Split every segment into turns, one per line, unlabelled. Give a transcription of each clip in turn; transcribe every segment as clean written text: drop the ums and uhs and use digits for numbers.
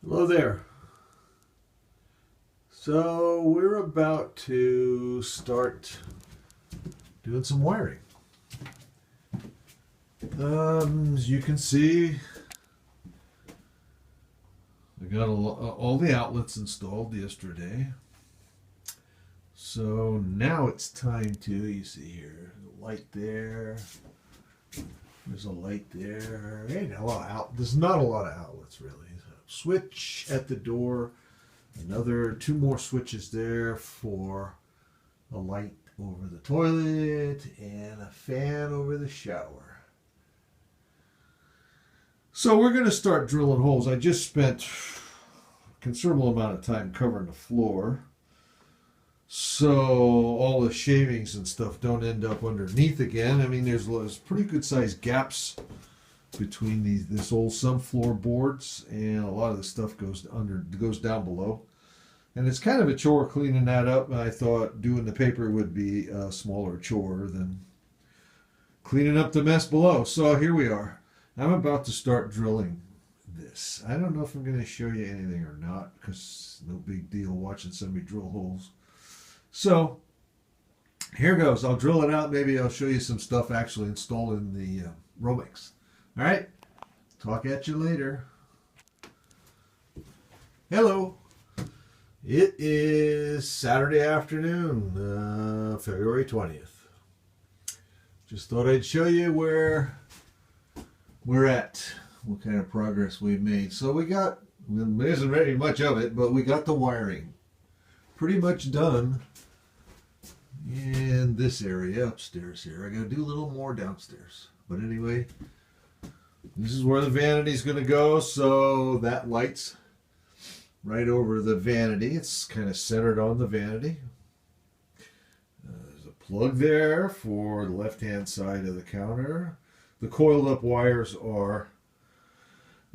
Hello there. So we're about to start doing some wiring. As you can see, I got all the outlets installed yesterday. So now it's time to, you see here, the light there. There's a light there. Ain't a lot of there's not a lot of outlets really. Switch at the door. Another two more switches there for a light over the toilet and a fan over the shower. So we're going to start drilling holes. I just spent a considerable amount of time covering the floor, so all the shavings and stuff don't end up underneath again. I mean, there's pretty good sized gaps between this old subfloor boards, and a lot of the stuff goes down below. And it's kind of a chore cleaning that up. I thought doing the paper would be a smaller chore than cleaning up the mess below. So here we are. I'm about to start drilling this. I don't know if I'm going to show you anything or not, because no big deal watching somebody drill holes. So here goes. I'll drill it out. Maybe I'll show you some stuff actually installed in the Romex. All right. Talk at you later. Hello. It is Saturday afternoon, February 20th. Just thought I'd show you where we're at, what kind of progress we've made. So there isn't very much of it, but we got the wiring pretty much done in this area upstairs here. I got to do a little more downstairs. But anyway, this is where the vanity's going to go, so that light's right over the vanity. It's kind of centered on the vanity. There's a plug there for the left-hand side of the counter. The coiled up wires are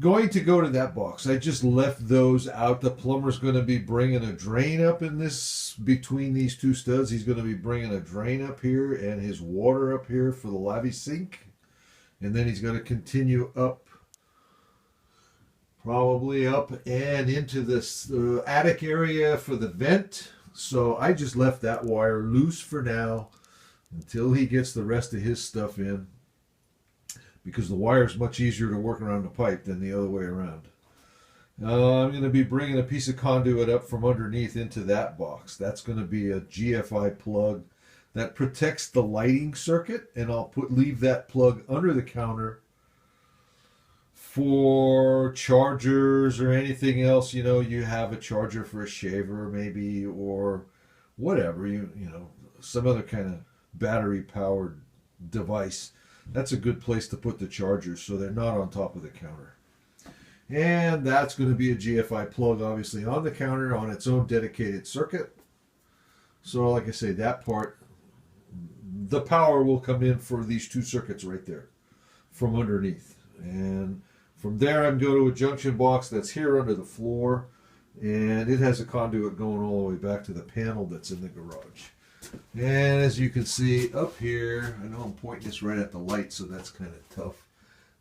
going to go to that box. I just left those out. The plumber's going to be bringing a drain up in this, between these two studs. He's going to be bringing a drain up here and his water up here for the lavy sink. And then he's going to continue up, probably up and into this attic area for the vent. So I just left that wire loose for now until he gets the rest of his stuff in, because the wire is much easier to work around the pipe than the other way around. I'm going to be bringing a piece of conduit up from underneath into that box. That's going to be a GFI plug that protects the lighting circuit, and I'll leave that plug under the counter for chargers or anything else. You know, you have a charger for a shaver maybe, or whatever, you know, some other kind of battery powered device. That's a good place to put the chargers so they're not on top of the counter. And that's going to be a GFI plug, obviously, on the counter on its own dedicated circuit. So like I say, that part, the power will come in for these two circuits right there from underneath. And from there, I can go to a junction box that's here under the floor, and it has a conduit going all the way back to the panel that's in the garage. And as you can see up here, I know I'm pointing this right at the light, so that's kind of tough.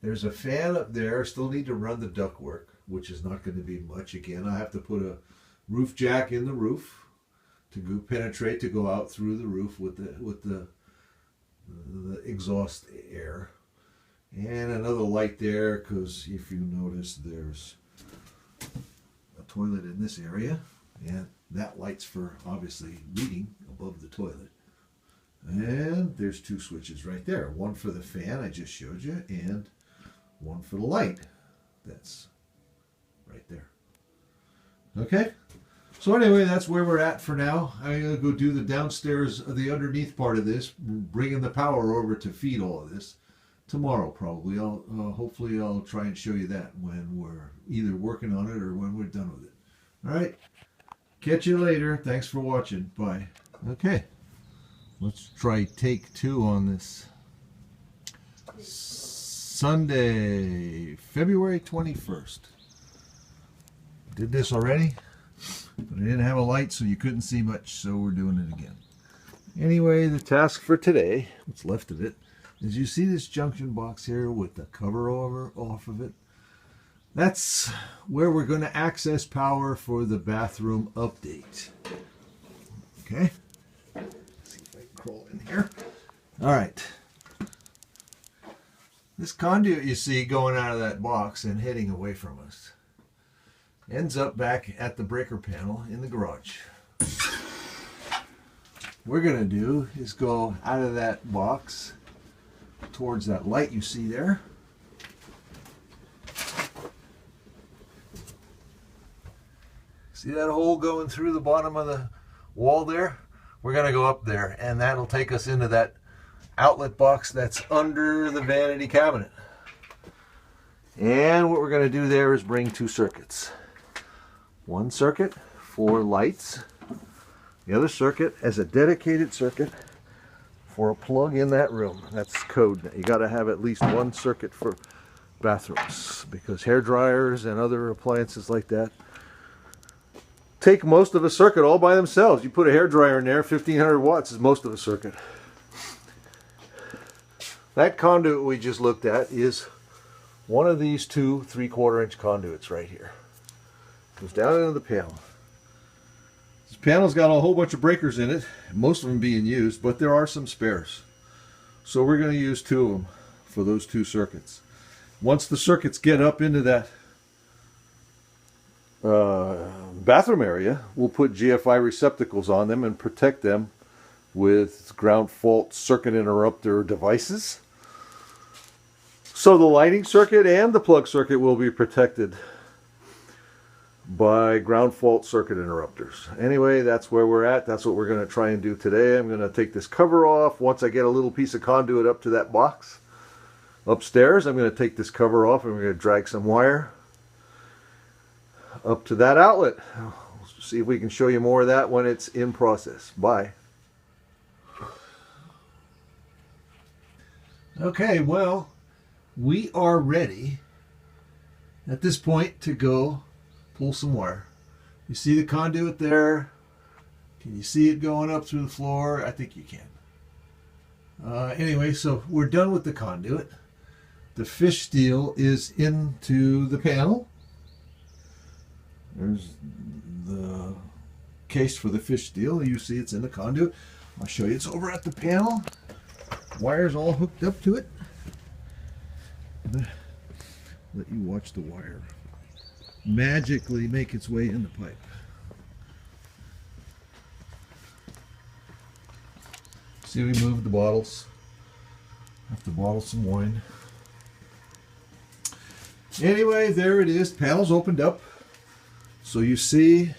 There's a fan up there. I still need to run the ductwork, which is not going to be much. Again, I have to put a roof jack in the roof to penetrate, to go out through the roof with the exhaust air. And another light there, because if you notice, there's a toilet in this area, and that light's for obviously reading above the toilet. And there's two switches right there, one for the fan I just showed you, and one for the light that's right there. Okay, so anyway, that's where we're at for now. I'm going to go do the downstairs, the underneath part of this, bringing the power over to feed all of this. Tomorrow probably. Hopefully I'll try and show you that when we're either working on it or when we're done with it. All right. Catch you later. Thanks for watching. Bye. Okay. Let's try take 2 on this Sunday, February 21st. Did this already, but I didn't have a light, so you couldn't see much, so we're doing it again. Anyway, the task for today, what's left of it, is you see this junction box here with the cover off of it? That's where we're going to access power for the bathroom update. Okay. Let's see if I can crawl in here. All right. This conduit you see going out of that box and heading away from us ends up back at the breaker panel in the garage. What we're going to do is go out of that box towards that light you see there. See that hole going through the bottom of the wall there? We're going to go up there, and that'll take us into that outlet box that's under the vanity cabinet. And what we're going to do there is bring two circuits. One circuit for lights. The other circuit as a dedicated circuit for a plug in that room. That's code. You got to have at least one circuit for bathrooms, because hair dryers and other appliances like that take most of a circuit all by themselves. You put a hair dryer in there, 1500 watts is most of a circuit. That conduit we just looked at is one of these two 3/4 inch conduits right here. Goes down into the panel. This panel's got a whole bunch of breakers in it, most of them being used, but there are some spares. So we're going to use two of them for those two circuits. Once the circuits get up into that bathroom area, we'll put GFI receptacles on them and protect them with ground fault circuit interrupter devices. So the lighting circuit and the plug circuit will be protected by ground fault circuit interrupters. Anyway, that's where we're at. That's what we're going to try and do today. I'm going to take this cover off. Once I get a little piece of conduit up to that box upstairs, I'm going to take this cover off and we're going to drag some wire up to that outlet. We'll see if we can show you more of that when it's in process. Bye. Okay, well, we are ready at this point to go pull some wire. You see the conduit there? Can you see it going up through the floor? I think you can. Anyway, so we're done with the conduit. The fish steel is into the panel. There's the case for the fish steel. You see it's in the conduit. I'll show you. It's over at the panel. Wire's all hooked up to it. Let you watch the wire magically make its way in the pipe. See, we moved the bottles. Have to bottle some wine. Anyway, there it is. Panel's opened up. So you see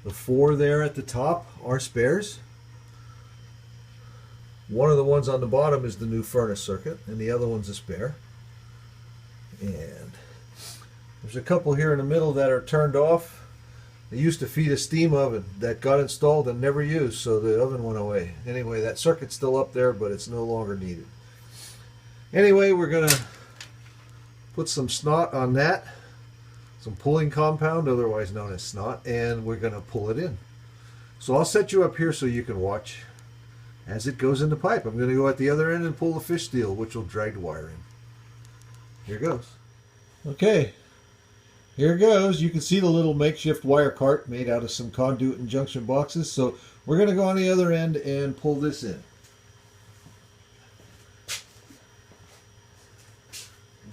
the four there at the top are spares. One of the ones on the bottom is the new furnace circuit, and the other one's a spare. And there's a couple here in the middle that are turned off. They used to feed a steam oven that got installed and never used, so the oven went away. Anyway, that circuit's still up there, but it's no longer needed. Anyway, we're going to put some snot on that. Some pulling compound, otherwise known as snot, and we're going to pull it in. So I'll set you up here so you can watch as it goes in the pipe. I'm going to go at the other end and pull the fish steel, which will drag the wire in. Here goes. Okay, here goes. You can see the little makeshift wire cart made out of some conduit and junction boxes. So we're going to go on the other end and pull this in.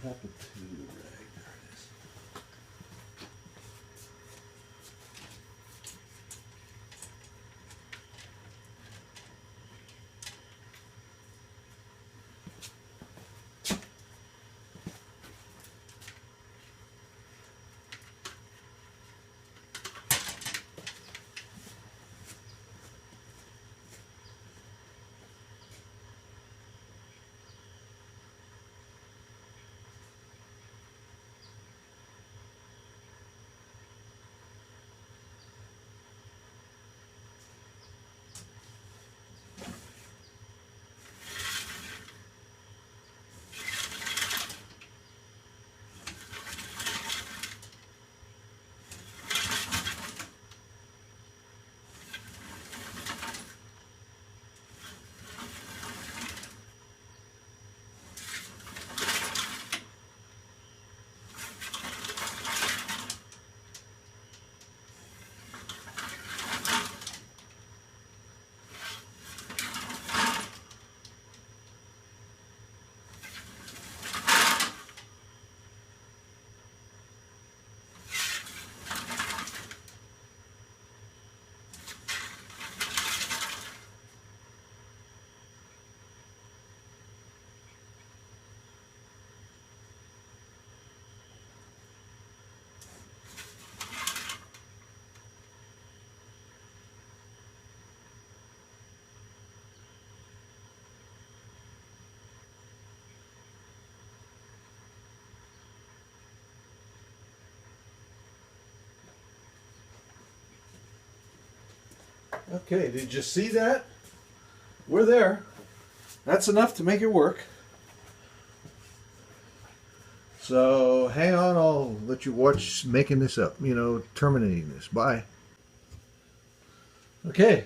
What happened to the rag? There it is. Okay, did you see that? We're there. That's enough to make it work. So hang on, I'll let you watch making this up, terminating this. Bye. Okay,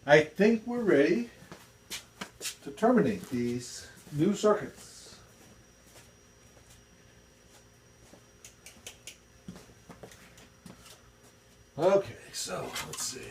I think we're ready to terminate these new circuits. Okay, so let's see.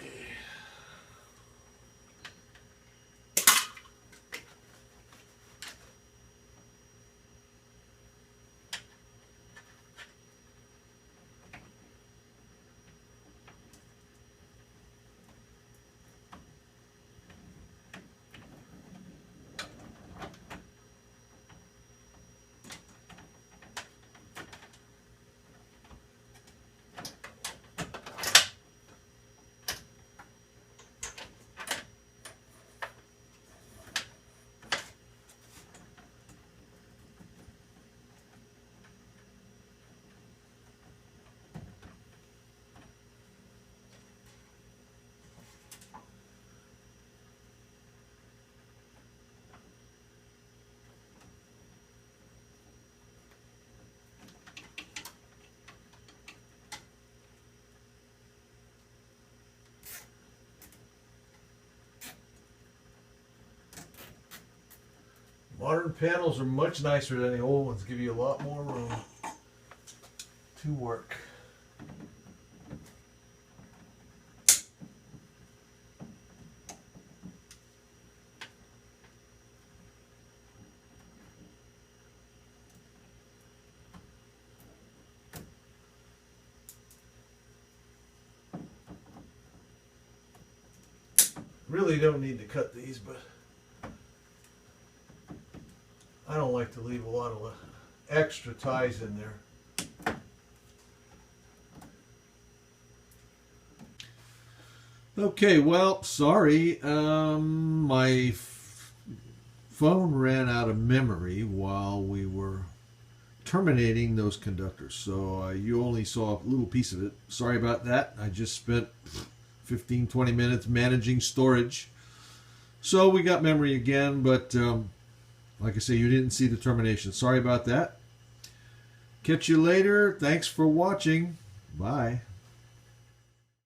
Modern panels are much nicer than the old ones, give you a lot more room to work. Really don't need to cut these, but I don't like to leave a lot of extra ties in there. Okay, well, sorry, my phone ran out of memory while we were terminating those conductors, so you only saw a little piece of it. Sorry about that. I just spent 15-20 minutes managing storage, so we got memory again, but like I say, you didn't see the termination. Sorry about that. Catch you later. Thanks for watching. Bye.